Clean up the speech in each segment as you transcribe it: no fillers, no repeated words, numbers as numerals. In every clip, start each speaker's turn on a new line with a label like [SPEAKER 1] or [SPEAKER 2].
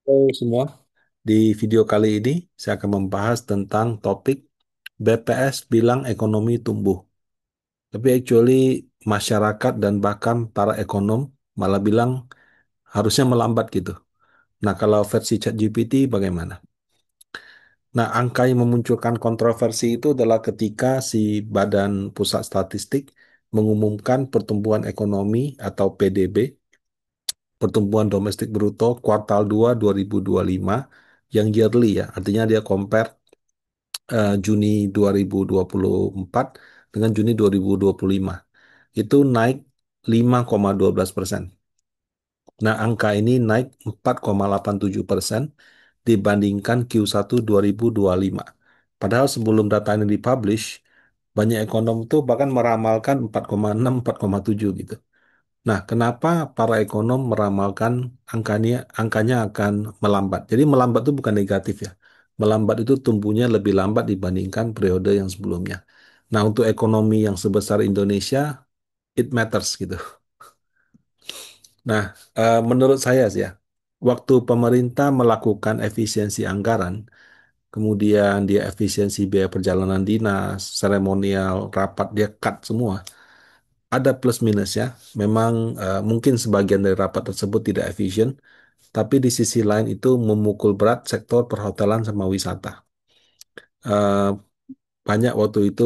[SPEAKER 1] Halo semua, di video kali ini saya akan membahas tentang topik BPS bilang ekonomi tumbuh. Tapi actually masyarakat dan bahkan para ekonom malah bilang harusnya melambat gitu. Nah, kalau versi ChatGPT bagaimana? Nah, angka yang memunculkan kontroversi itu adalah ketika si Badan Pusat Statistik mengumumkan pertumbuhan ekonomi atau PDB, pertumbuhan domestik bruto kuartal 2 2025 yang yearly ya. Artinya dia compare Juni 2024 dengan Juni 2025. Itu naik 5,12%. Nah, angka ini naik 4,87% dibandingkan Q1 2025. Padahal sebelum data ini dipublish, banyak ekonom tuh bahkan meramalkan 4,6, 4,7 gitu. Nah, kenapa para ekonom meramalkan angkanya akan melambat? Jadi melambat itu bukan negatif ya. Melambat itu tumbuhnya lebih lambat dibandingkan periode yang sebelumnya. Nah, untuk ekonomi yang sebesar Indonesia, it matters gitu. Nah, menurut saya sih ya, waktu pemerintah melakukan efisiensi anggaran, kemudian dia efisiensi biaya perjalanan dinas, seremonial, rapat, dia cut semua. Ada plus minus ya. Memang mungkin sebagian dari rapat tersebut tidak efisien, tapi di sisi lain itu memukul berat sektor perhotelan sama wisata. Eh, Banyak waktu itu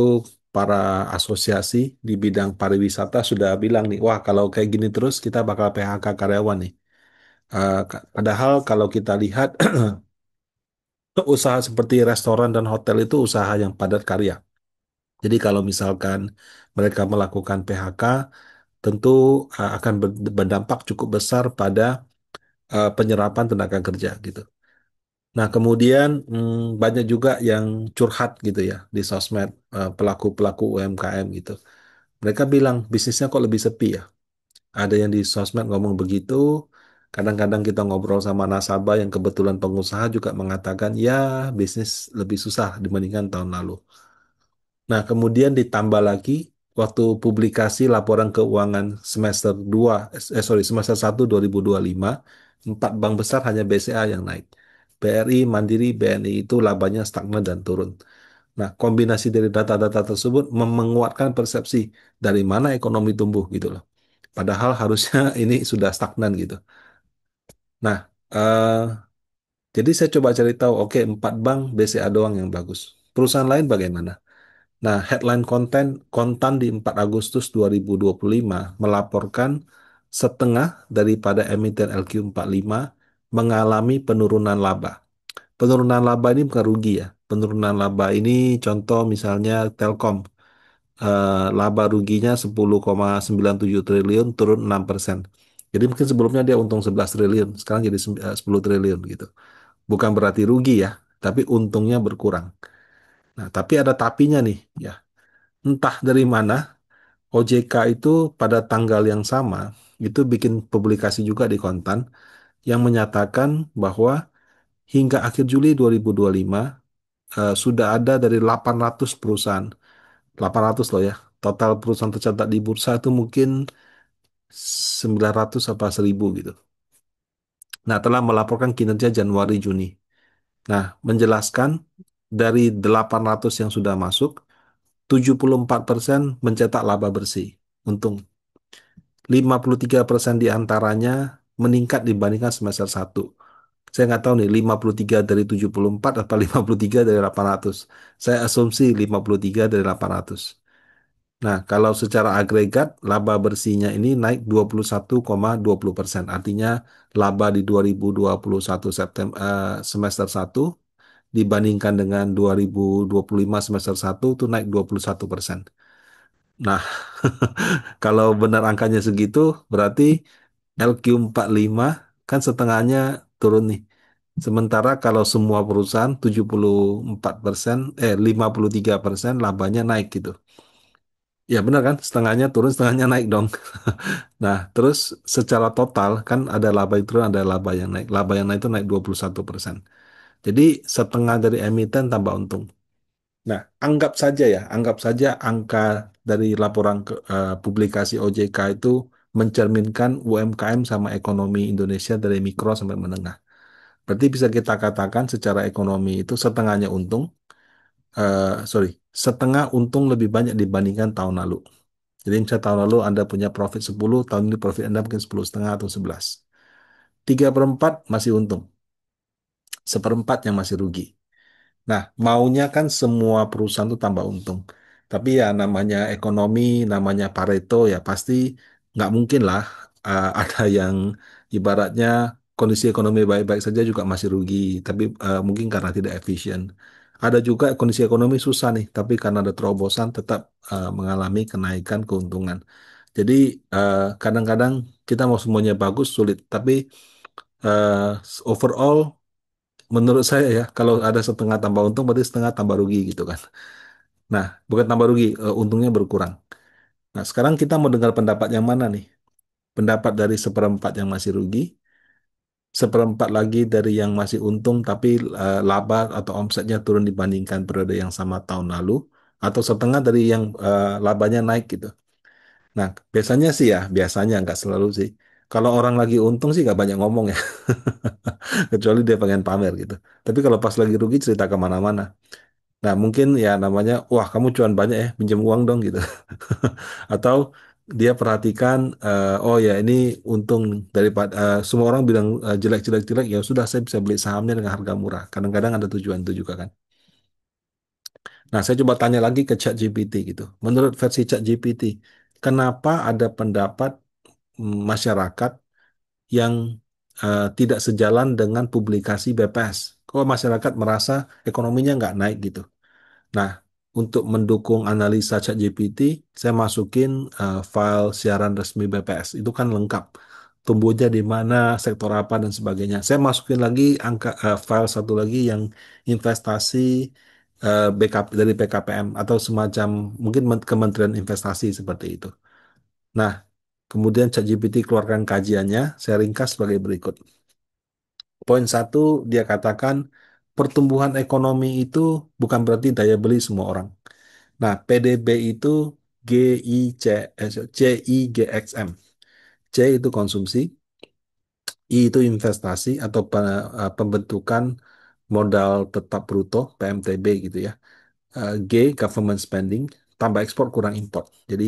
[SPEAKER 1] para asosiasi di bidang pariwisata sudah bilang nih, wah kalau kayak gini terus kita bakal PHK karyawan nih. Padahal kalau kita lihat usaha seperti restoran dan hotel itu usaha yang padat karya. Jadi kalau misalkan mereka melakukan PHK, tentu akan berdampak cukup besar pada penyerapan tenaga kerja gitu. Nah, kemudian banyak juga yang curhat gitu ya di sosmed, pelaku-pelaku UMKM gitu. Mereka bilang bisnisnya kok lebih sepi ya. Ada yang di sosmed ngomong begitu. Kadang-kadang kita ngobrol sama nasabah yang kebetulan pengusaha juga mengatakan ya bisnis lebih susah dibandingkan tahun lalu. Nah, kemudian ditambah lagi waktu publikasi laporan keuangan semester 2, semester 1 2025, 4 bank besar hanya BCA yang naik. BRI, Mandiri, BNI itu labanya stagnan dan turun. Nah, kombinasi dari data-data tersebut menguatkan persepsi dari mana ekonomi tumbuh gitu loh. Padahal harusnya ini sudah stagnan gitu. Nah, jadi saya coba cari tahu, oke, 4 bank BCA doang yang bagus. Perusahaan lain bagaimana? Nah, headline kontan di 4 Agustus 2025 melaporkan setengah daripada emiten LQ45 mengalami penurunan laba. Penurunan laba ini bukan rugi ya. Penurunan laba ini contoh misalnya Telkom. Laba ruginya 10,97 triliun turun 6%. Jadi mungkin sebelumnya dia untung 11 triliun, sekarang jadi 10 triliun gitu. Bukan berarti rugi ya, tapi untungnya berkurang. Nah, tapi ada tapinya nih ya. Entah dari mana OJK itu pada tanggal yang sama itu bikin publikasi juga di Kontan yang menyatakan bahwa hingga akhir Juli 2025 sudah ada dari 800 perusahaan, 800 loh ya. Total perusahaan tercatat di bursa itu mungkin 900 apa 1000 gitu. Nah, telah melaporkan kinerja Januari Juni. Nah, menjelaskan dari 800 yang sudah masuk, 74% mencetak laba bersih. Untung 53% diantaranya meningkat dibandingkan semester satu. Saya nggak tahu nih 53 dari 74 atau 53 dari 800. Saya asumsi 53 dari 800. Nah, kalau secara agregat laba bersihnya ini naik 21,20%. Artinya laba di 2021 September semester satu dibandingkan dengan 2025 semester satu itu naik 21%. Nah, kalau benar angkanya segitu, berarti LQ45 kan setengahnya turun nih. Sementara kalau semua perusahaan 74%, 53% labanya naik gitu. Ya benar kan, setengahnya turun, setengahnya naik dong. Nah, terus secara total kan ada laba yang turun, ada laba yang naik. Laba yang naik itu naik 21%. Jadi setengah dari emiten tambah untung. Nah, anggap saja angka dari laporan publikasi OJK itu mencerminkan UMKM sama ekonomi Indonesia dari mikro sampai menengah. Berarti bisa kita katakan secara ekonomi itu setengahnya untung, sorry, setengah untung lebih banyak dibandingkan tahun lalu. Jadi misalnya tahun lalu Anda punya profit 10, tahun ini profit Anda mungkin 10 setengah atau 11. 3/4 masih untung, seperempat yang masih rugi. Nah, maunya kan semua perusahaan itu tambah untung. Tapi ya namanya ekonomi, namanya Pareto ya pasti nggak mungkin lah ada yang ibaratnya kondisi ekonomi baik-baik saja juga masih rugi. Tapi mungkin karena tidak efisien. Ada juga kondisi ekonomi susah nih, tapi karena ada terobosan tetap mengalami kenaikan keuntungan. Jadi kadang-kadang kita mau semuanya bagus sulit, tapi eh, overall menurut saya ya, kalau ada setengah tambah untung berarti setengah tambah rugi gitu kan. Nah, bukan tambah rugi, untungnya berkurang. Nah, sekarang kita mau dengar pendapat yang mana nih? Pendapat dari seperempat yang masih rugi, seperempat lagi dari yang masih untung tapi laba atau omsetnya turun dibandingkan periode yang sama tahun lalu, atau setengah dari yang labanya naik gitu. Nah, biasanya sih ya, biasanya nggak selalu sih. Kalau orang lagi untung sih nggak banyak ngomong ya, kecuali dia pengen pamer gitu. Tapi kalau pas lagi rugi cerita kemana-mana. Nah, mungkin ya namanya, wah kamu cuan banyak ya, pinjam uang dong gitu. Atau dia perhatikan, oh ya ini untung daripada semua orang bilang jelek-jelek jelek, ya sudah saya bisa beli sahamnya dengan harga murah. Kadang-kadang ada tujuan itu juga kan. Nah, saya coba tanya lagi ke ChatGPT gitu. Menurut versi ChatGPT, kenapa ada pendapat masyarakat yang tidak sejalan dengan publikasi BPS? Kok masyarakat merasa ekonominya nggak naik gitu? Nah, untuk mendukung analisa ChatGPT, saya masukin file siaran resmi BPS. Itu kan lengkap. Tumbuhnya di mana, sektor apa, dan sebagainya. Saya masukin lagi file satu lagi yang investasi backup dari PKPM atau semacam mungkin Kementerian Investasi seperti itu. Nah, kemudian ChatGPT keluarkan kajiannya, saya ringkas sebagai berikut. Poin satu, dia katakan pertumbuhan ekonomi itu bukan berarti daya beli semua orang. Nah, PDB itu GIC, CIGXM. C itu konsumsi, I itu investasi atau pembentukan modal tetap bruto, PMTB gitu ya. G, government spending, tambah ekspor kurang import. Jadi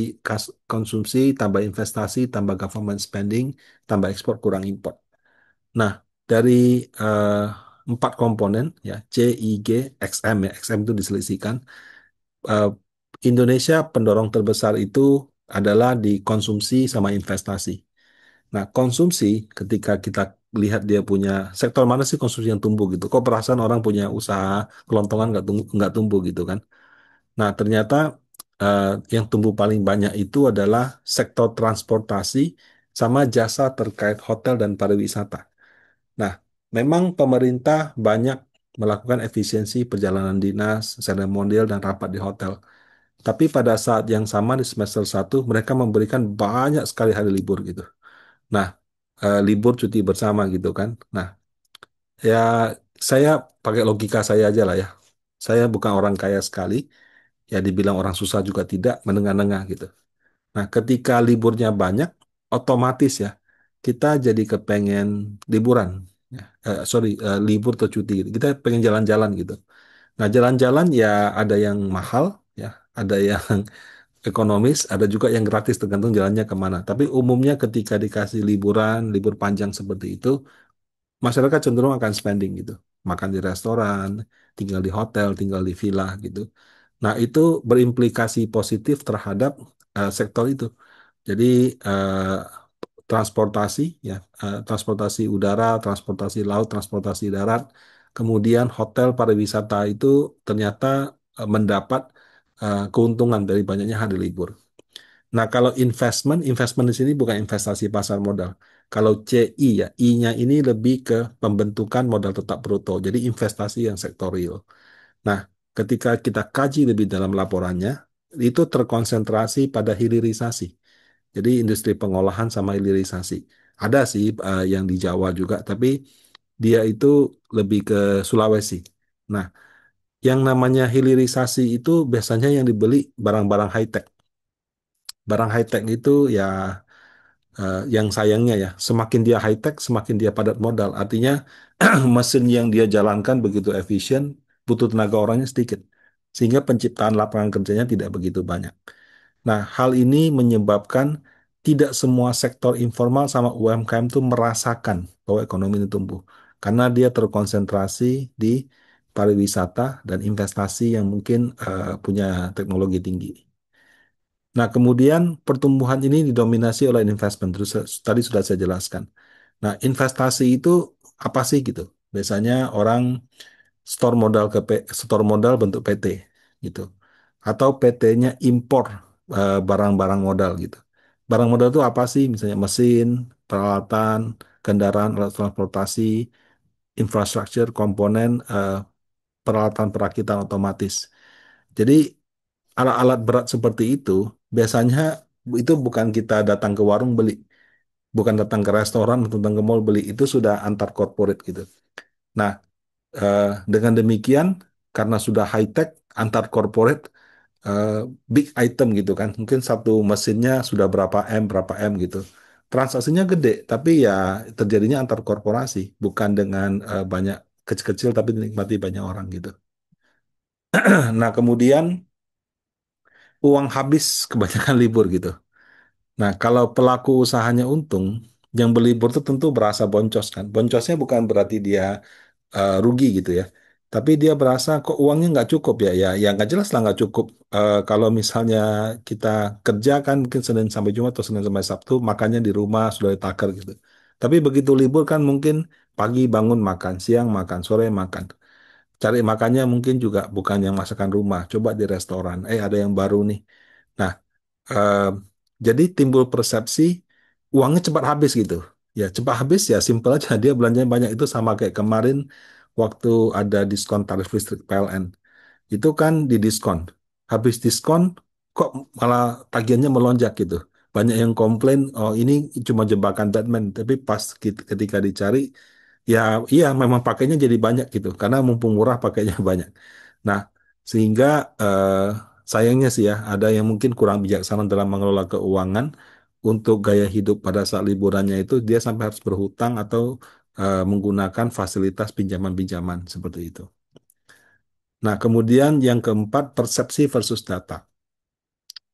[SPEAKER 1] konsumsi tambah investasi tambah government spending tambah ekspor kurang import. Nah, dari eh, empat komponen ya C, I, G, XM ya, XM itu diselisihkan. eh, Indonesia pendorong terbesar itu adalah di konsumsi sama investasi. Nah, konsumsi ketika kita lihat dia punya sektor mana sih konsumsi yang tumbuh gitu. Kok perasaan orang punya usaha kelontongan nggak tumbuh gitu kan. Nah, ternyata eh, yang tumbuh paling banyak itu adalah sektor transportasi sama jasa terkait hotel dan pariwisata. Nah, memang pemerintah banyak melakukan efisiensi perjalanan dinas, seremonial, dan rapat di hotel. Tapi pada saat yang sama di semester satu mereka memberikan banyak sekali hari libur gitu. Nah, libur cuti bersama gitu kan. Nah, ya saya pakai logika saya aja lah ya. Saya bukan orang kaya sekali, ya dibilang orang susah juga tidak, menengah-nengah gitu. Nah, ketika liburnya banyak, otomatis ya, kita jadi kepengen liburan. Ya, sorry, libur atau cuti gitu. Kita pengen jalan-jalan gitu. Nah, jalan-jalan ya ada yang mahal, ya, ada yang ekonomis, ada juga yang gratis tergantung jalannya kemana. Tapi umumnya ketika dikasih liburan, libur panjang seperti itu, masyarakat cenderung akan spending gitu. Makan di restoran, tinggal di hotel, tinggal di villa gitu. Nah, itu berimplikasi positif terhadap sektor itu. Jadi eh, transportasi ya, transportasi udara, transportasi laut, transportasi darat, kemudian hotel pariwisata itu ternyata mendapat keuntungan dari banyaknya hari libur. Nah, kalau investment, investment di sini bukan investasi pasar modal. Kalau CI ya, I-nya ini lebih ke pembentukan modal tetap bruto. Jadi investasi yang sektor real. Nah, ketika kita kaji lebih dalam laporannya, itu terkonsentrasi pada hilirisasi. Jadi industri pengolahan sama hilirisasi. Ada sih yang di Jawa juga, tapi dia itu lebih ke Sulawesi. Nah, yang namanya hilirisasi itu biasanya yang dibeli barang-barang high tech. Barang high tech itu ya Yang sayangnya ya, semakin dia high tech, semakin dia padat modal. Artinya mesin yang dia jalankan begitu efisien, butuh tenaga orangnya sedikit. Sehingga penciptaan lapangan kerjanya tidak begitu banyak. Nah, hal ini menyebabkan tidak semua sektor informal sama UMKM itu merasakan bahwa ekonomi ini tumbuh. Karena dia terkonsentrasi di pariwisata dan investasi yang mungkin punya teknologi tinggi. Nah, kemudian pertumbuhan ini didominasi oleh investment. Terus tadi sudah saya jelaskan. Nah, investasi itu apa sih gitu? Biasanya orang store modal bentuk PT gitu. Atau PT-nya impor barang-barang modal gitu. Barang modal itu apa sih? Misalnya mesin, peralatan, kendaraan, alat transportasi, infrastruktur, komponen, peralatan perakitan otomatis. Jadi alat-alat berat seperti itu biasanya itu bukan kita datang ke warung beli, bukan datang ke restoran atau datang ke mall beli, itu sudah antar corporate gitu. Nah, dengan demikian karena sudah high tech antar corporate eh, big item gitu kan, mungkin satu mesinnya sudah berapa M gitu. Transaksinya gede, tapi ya terjadinya antar korporasi, bukan dengan banyak kecil-kecil tapi dinikmati banyak orang gitu. Nah, kemudian uang habis kebanyakan libur gitu. Nah, kalau pelaku usahanya untung, yang berlibur itu tentu berasa boncos kan. Boncosnya bukan berarti dia rugi gitu ya. Tapi dia berasa kok uangnya nggak cukup ya. Ya nggak jelas lah nggak cukup. Kalau misalnya kita kerja kan mungkin Senin sampai Jumat atau Senin sampai Sabtu, makannya di rumah sudah ditakar gitu. Tapi begitu libur kan mungkin pagi bangun makan, siang makan, sore makan. Cari makannya mungkin juga bukan yang masakan rumah. Coba di restoran. Ada yang baru nih. Nah, eh, jadi timbul persepsi uangnya cepat habis gitu. Ya cepat habis ya simpel aja dia belanjanya banyak itu sama kayak kemarin waktu ada diskon tarif listrik PLN. Itu kan didiskon. Habis diskon kok malah tagihannya melonjak gitu. Banyak yang komplain, oh ini cuma jebakan Batman. Tapi pas ketika dicari, ya iya memang pakainya jadi banyak gitu. Karena mumpung murah pakainya banyak. Nah, sehingga sayangnya sih ya, ada yang mungkin kurang bijaksana dalam mengelola keuangan untuk gaya hidup pada saat liburannya itu dia sampai harus berhutang atau menggunakan fasilitas pinjaman-pinjaman seperti itu. Nah, kemudian yang keempat, persepsi versus data.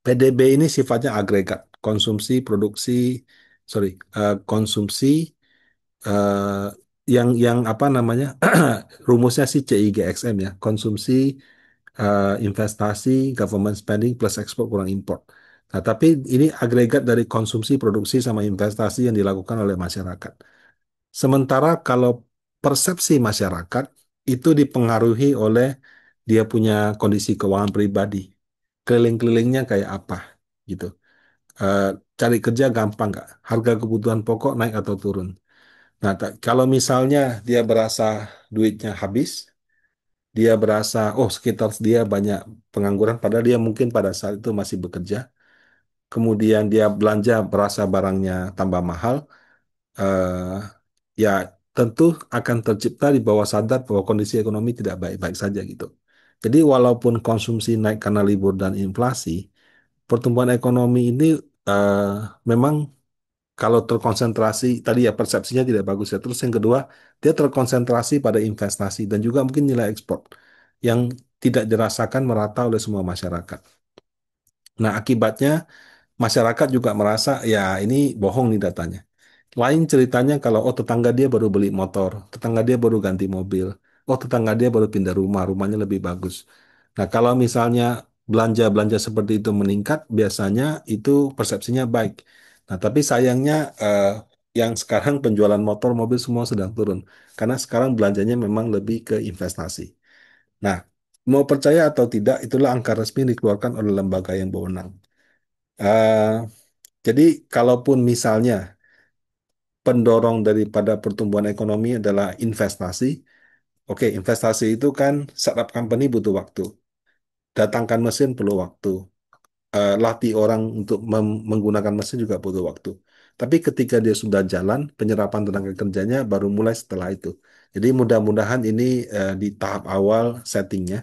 [SPEAKER 1] PDB ini sifatnya agregat, konsumsi, produksi, sorry, konsumsi eh, yang apa namanya, rumusnya sih CIGXM ya, konsumsi, investasi, government spending plus ekspor kurang import. Nah, tapi ini agregat dari konsumsi, produksi sama investasi yang dilakukan oleh masyarakat. Sementara kalau persepsi masyarakat itu dipengaruhi oleh dia punya kondisi keuangan pribadi, keliling-kelilingnya kayak apa gitu. Eh, Cari kerja gampang nggak? Harga kebutuhan pokok naik atau turun? Nah, kalau misalnya dia berasa duitnya habis, dia berasa oh sekitar dia banyak pengangguran, padahal dia mungkin pada saat itu masih bekerja. Kemudian dia belanja berasa barangnya tambah mahal, eh, ya tentu akan tercipta di bawah sadar bahwa kondisi ekonomi tidak baik-baik saja gitu. Jadi walaupun konsumsi naik karena libur dan inflasi, pertumbuhan ekonomi ini eh, memang kalau terkonsentrasi tadi ya persepsinya tidak bagus ya. Terus yang kedua, dia terkonsentrasi pada investasi dan juga mungkin nilai ekspor yang tidak dirasakan merata oleh semua masyarakat. Nah, akibatnya masyarakat juga merasa ya ini bohong nih datanya. Lain ceritanya kalau oh tetangga dia baru beli motor, tetangga dia baru ganti mobil, oh tetangga dia baru pindah rumah, rumahnya lebih bagus. Nah, kalau misalnya belanja-belanja seperti itu meningkat, biasanya itu persepsinya baik. Nah, tapi sayangnya yang sekarang penjualan motor, mobil semua sedang turun. Karena sekarang belanjanya memang lebih ke investasi. Nah, mau percaya atau tidak, itulah angka resmi yang dikeluarkan oleh lembaga yang berwenang. Eh, jadi, kalaupun misalnya pendorong daripada pertumbuhan ekonomi adalah investasi. Oke, investasi itu kan startup company butuh waktu. Datangkan mesin perlu waktu. Latih orang untuk menggunakan mesin juga butuh waktu. Tapi ketika dia sudah jalan, penyerapan tenaga kerjanya baru mulai setelah itu. Jadi mudah-mudahan ini di tahap awal settingnya.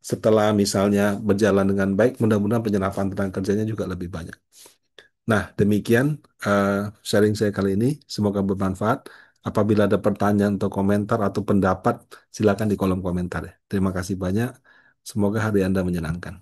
[SPEAKER 1] Setelah misalnya berjalan dengan baik, mudah-mudahan penyerapan tenaga kerjanya juga lebih banyak. Nah, demikian eh, sharing saya kali ini. Semoga bermanfaat. Apabila ada pertanyaan atau komentar atau pendapat, silakan di kolom komentar ya. Terima kasih banyak. Semoga hari Anda menyenangkan.